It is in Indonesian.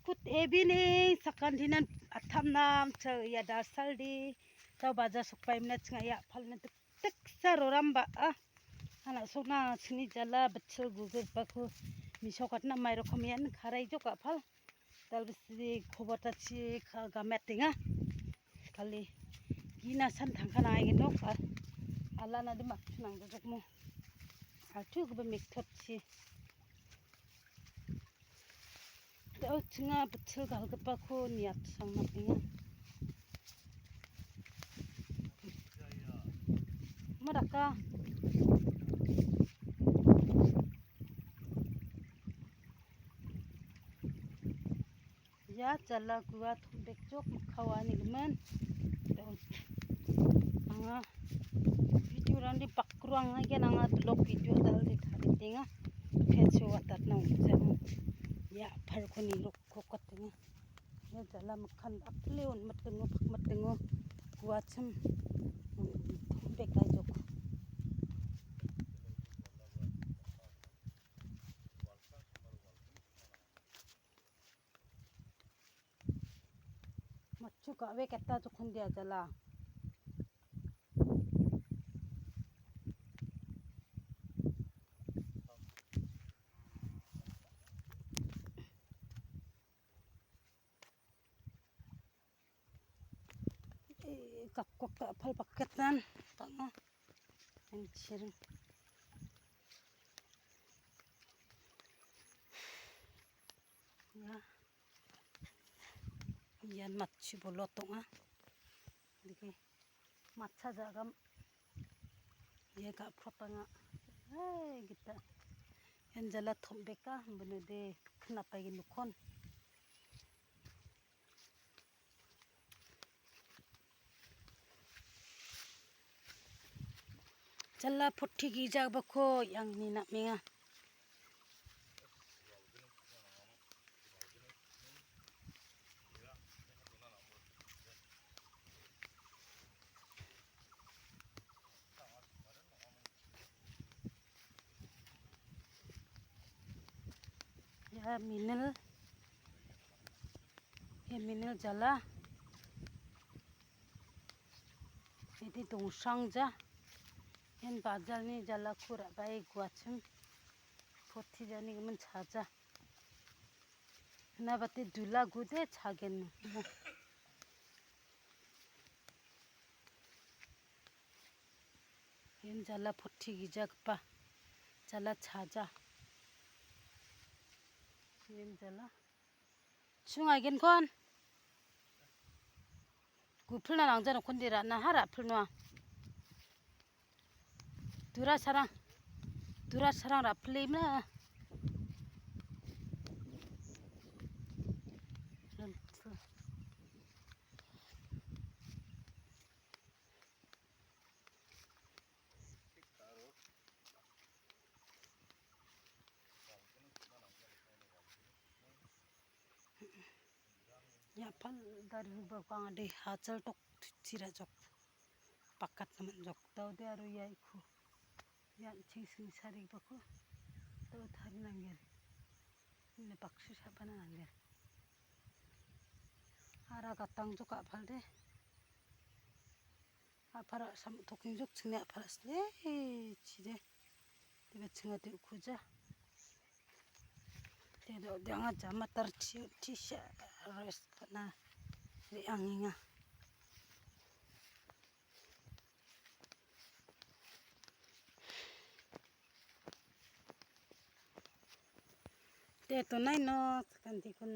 Good evening, sakantinan athamnam ya dasaldi tau baza sukpai minat ngaya phalna tek saroramba ana sona sini jala bachel gugur baku misokatna mairo khamian kharai joka phal dalbisi khobata chi kha metinga kali gina san thangkhana aigeno ala na dimak nang jokmo altu gbe mikthot chi Tau tengah betul gal kepaku niat sang napinya. Mereka ya jala gua thumbek jok khawani gemen. Anga video randi pakruang aja nanga blog video dal di tinga. Phetsu watat nang jamu. Ya parkoni rokko katnya ya jala makan apleon mattengo kuacem bekai jok machu ka we ketta jokhon dia jala kakok tak phal paketan tanga encir ya yan machu bolotonga dike matcha jagam ye ga photanga kita yan jala thombeka benede kenapa gini kon Jala putih gijak bako yang ni nak menga. Ya minel jala. Ini dongsang ja. Yan bazar ni jala kura bai guacem poti jani men chaja na bate dula gude chagen yan jala poti gijak pa jala chaja yan jala sungai gen kon gupulna nangjan kondira na hara pulna Dura sarang rapli na. Ya pal dari bakang de hacal tok cira jok pakat naman jok tau de aru ya iku yan cing sari bako tau thari nangger ne baksu sabana nangger ara gatang jok apal de apara sam toking jok cingnya aparas de cide de cinga de kuja de do anga jama tar tisha res na ri anginga Te to nai no kanti kun